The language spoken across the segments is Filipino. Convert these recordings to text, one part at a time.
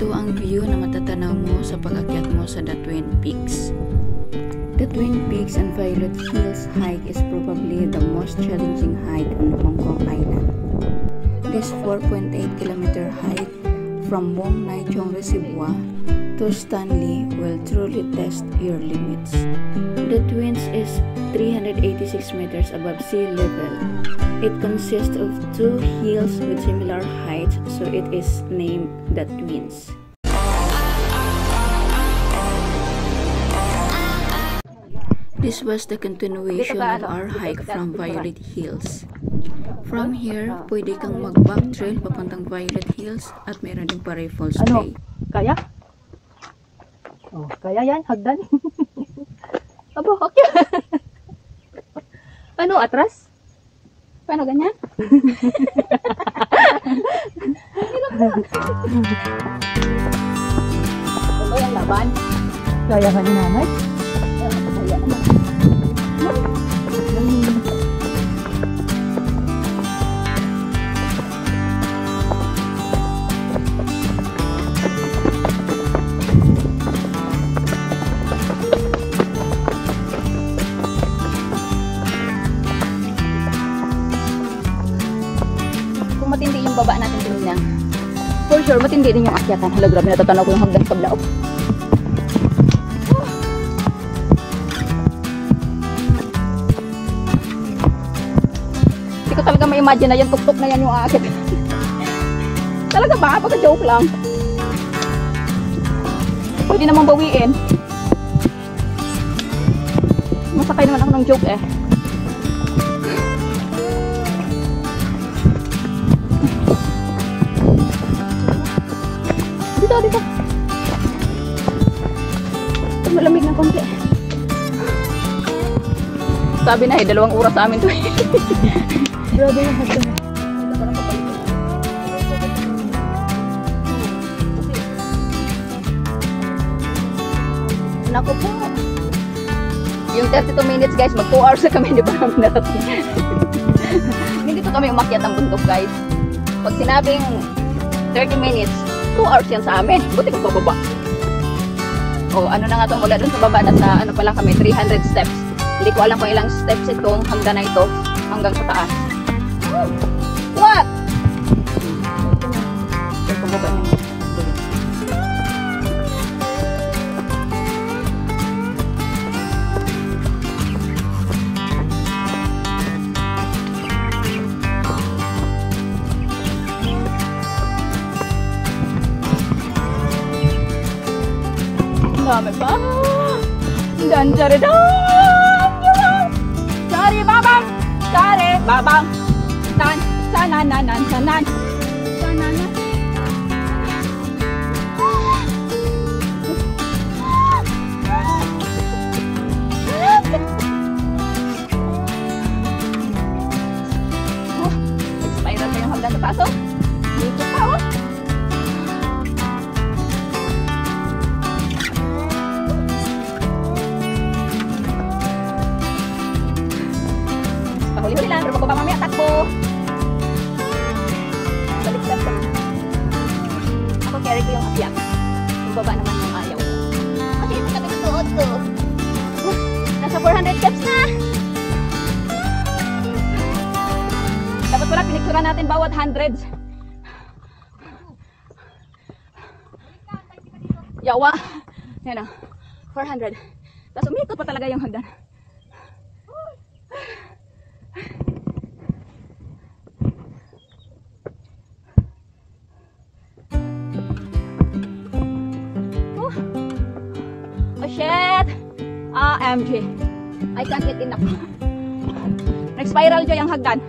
Ito ang view na matatanaw mo sa pag-akyat mo sa The Twin Peaks. The Twin Peaks and Violet Hills hike is probably the most challenging hike on Hong Kong Island. This 4.8 kilometer hike from Wong Nai Chong Reservoir to Stanley will truly test your limits. The Twins is 386 meters above sea level. It consists of two hills with similar heights, so it is named the Twins. This was the continuation of our hike from Violet Hills. From here, pwede kang mag-back trail papuntang Violet Hills at meron din pa-rifle stay. Kaya? Oh, kaya yan, hagdan. Abo, okay. Ano, atras? Paano ganyan? Ano yung laban? Kaya ka ni nanay? Kaya naman. Matindi yung baba natin din lang. For sure, matindi din yung akyatan. Hala, grabe, natatanaw ko yung hagdan sa blaok. Hindi ko talaga ma-imagine na yung tuktok na yan yung aakyat. Talaga ba? Pagka-joke lang. Pwede namang bawiin. Masakay naman ako ng joke eh. Dito. Malamig ng konti. Sabi na 2 oras sa amin to. Grabe yung hagdan. Naku po. Yung 32 minutes guys, mag 2 hours na kami, di ba? Hindi to kami umakyat ang bundok guys. Pag sinabing 30 minutes, 2 hours yan sa amin. Buti kong pababa. O, ano na nga ito, mula dun sa baba na sa, ano pala kami, 300 steps. Hindi ko alam kung ilang steps itong hanggang na ito, hanggang sa taas. What? Pababa niya. Dami pa. Dan cari dong. Cari babang. Cari babang. Tan sana nanan sanan. Sana na. Spiral na yung hagdan sa paso. Dito pa oh. Huli-huli lang, pero magbaba mamaya, takbo. Balik-balik ko. Ako carry ko yung akyat. Yung baba naman yung ayaw. Kasi ito kami nasuot ko. Nasa 400 steps na. Dapat pala pinicturan natin bawat hundreds. Yawa. Yan o. 400. Tapos umikot pa talaga yung hagdan. Oh shit! AMG. I can't get enough. Nag-spiral dyan yung hagdan.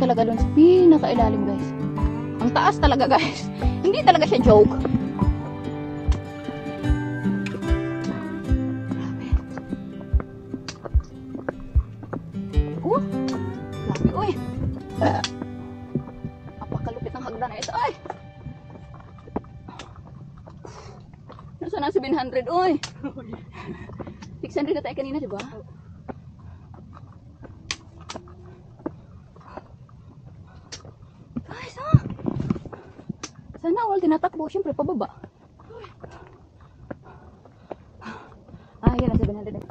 talaga doon sa pinakailalim, guys. Ang taas talaga, guys. Hindi talaga siya joke. Grabe, uy. Napakalupit ng hagdan na ito, ay. Nasaan ang 700, uy. 600 na tayo kanina, diba? Guys, sana all tinatakbo. Siyempre, pababa. Yan ang 700 na.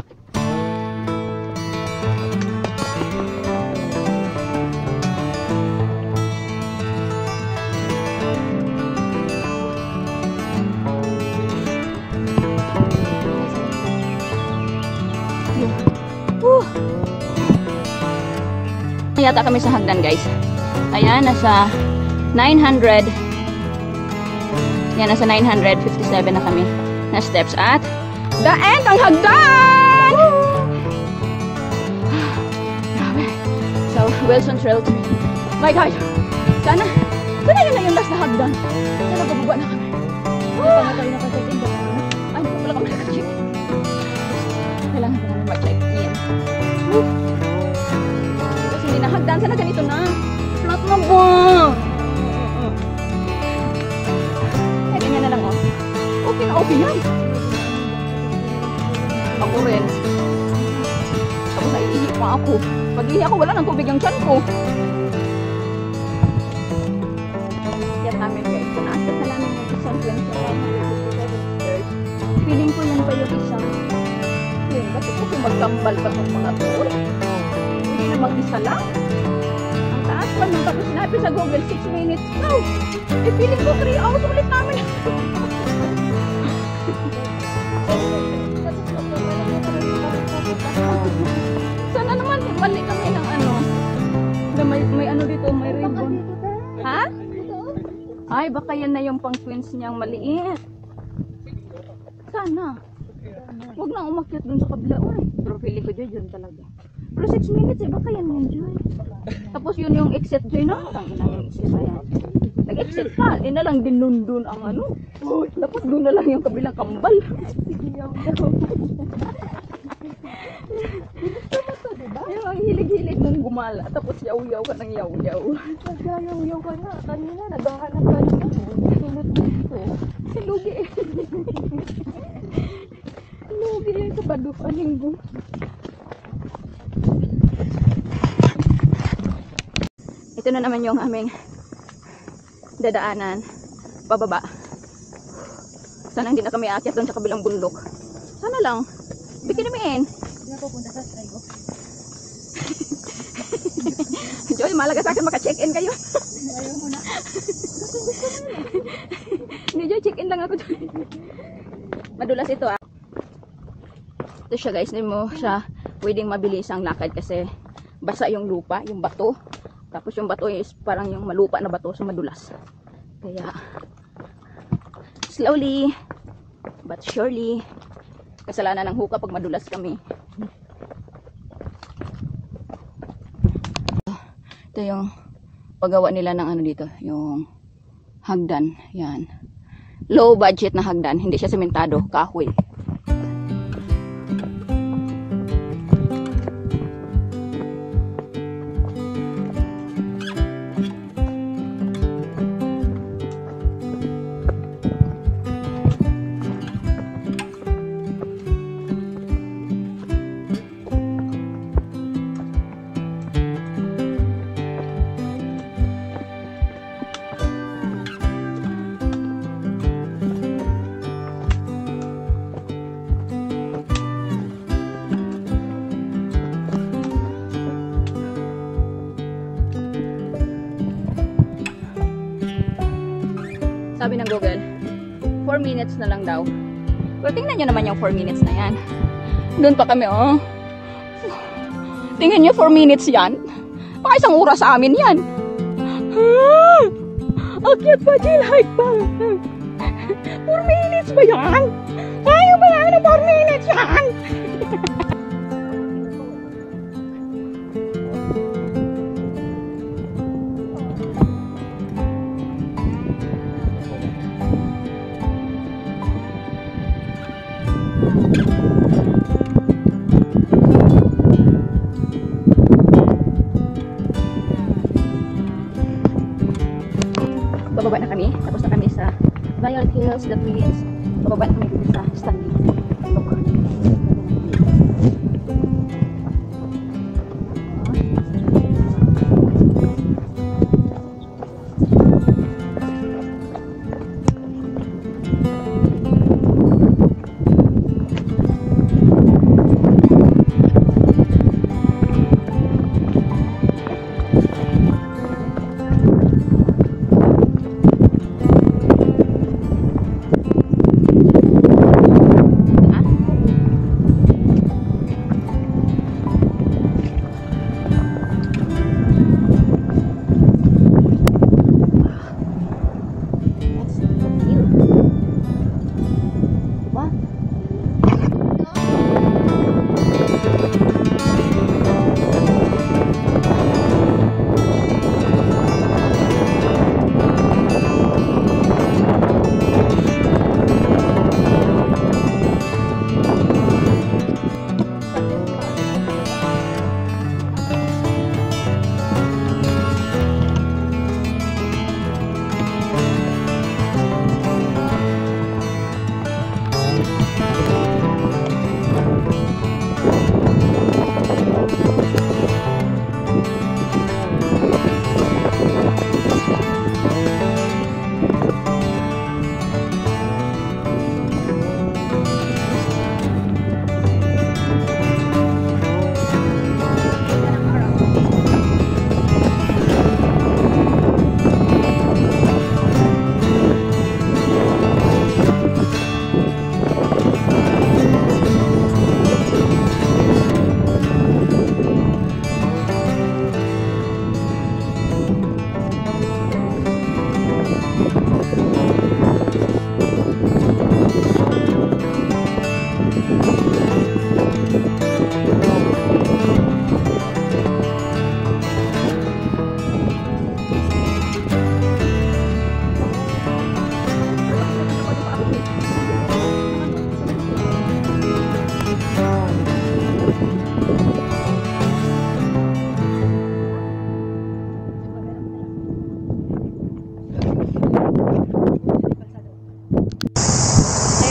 Yata kami sa hagdan, guys. Ayan, nasa 900. Yan, nasa 957 na kami na steps at the end ang hagdan! Grabe. So, Wilson Trail 3. My God! Sana yun na yung last na hagdan. Sana bababa na kami. Hindi pa na tayo nakacheck-in. Ay, hindi pa pala kami nakacheck-in. Kailangan namin mag-check-in. Kasi hindi na hagdan. Sana ganito na. Flat na ba? Ganyan na lang, oh. Okay na okay yan. Ako rin. Tapos naiihi pa ako. Pag-ihi ako, wala nang tubig yung tiyan ko. Yan namin, guys. Naasat na namin yung isang 27 stairs. Feeling ko yan pa yung isang. Bakit kasi magkambal pa itong mga tour? Hindi na mag-isa lang. Ang taas pa nung tapos sinabi sa Google 6 minutes. No! Eh, feeling ko 3 hours ulit namin. Sana naman balik kami ng ano. Na may ano dito, may ribbon. Ha? Ay, baka yan na yung pang twins niyang maliit. Sana. Huwag na umakyat dun sa kabila. Uy, pero feeling ko dyan talaga. Pero 6 minutes eh, baka yan yun dyan. Tapos yun yung exit dyan na. Tangin na yung exit na yan. Nag-exit ka. Eh na lang din dun ang ano. Tapos dun na lang yung kabilang kambal. Yung ang hilig-hilig mong gumala. Tapos yaw-yaw ka ng yaw-yaw. Nagyayaw-yaw ka na. Kanina, naghahanap ka na. Sunod dito. Lugi eh. Lugi yan sa badok. Aninggo. Ito na naman yung aming dadaanan. Pababa. Sana hindi na kami aakyat doon sa kabilang bundok. Sana lang. Bigyan namin. Hindi na pupunta sa Sligo. Joy, malaga sa akin maka-check-in kayo. Ayaw mo na. Hindi, Joy, check-in lang ako. Madulas ito, ah. Ito siya, guys. Hindi mo siya pwedeng mabilis ang lakad kasi basa yung lupa, yung bato. Tapos yung bato is parang yung malupa na bato, so madulas. Kaya, slowly, but surely, kasalanan ng huka pag madulas kami. Ito yung paggawa nila ng ano dito, yung hagdan. Yan. Low budget na hagdan. Hindi siya sementado, kahoy. Sabi ng Google, 4 minutes na lang daw. Pero tingnan nyo naman yung 4 minutes na yan. Doon pa kami, oh. Tingnan nyo, 4 minutes yan. Baka isang oras sa amin yan. Akyat pa, chill hike pa. 4 minutes ba yan? Ayaw ba yan na 4 minutes yan? bababa na kami. Tapos na kami sa Violet Hills, The Twins. Bababa na kami dito sa Stanley. Look.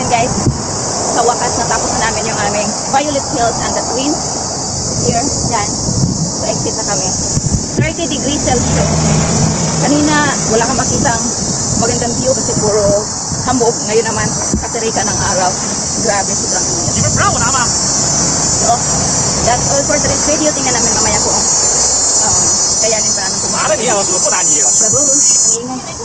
Guys, sa wakas natapos na namin yung aming Violet Hills and the Twins. Here, yan. So exit na kami. 30 degrees Celsius. Kanina, wala kang makitang magandang view kasi puro hambog. Ngayon naman, kasirika ng araw. Grabe, sobrang init. So, that's all for today's video. Tingnan namin mamaya kung kayanin pa namin kumakas. Babush! Ang ingay.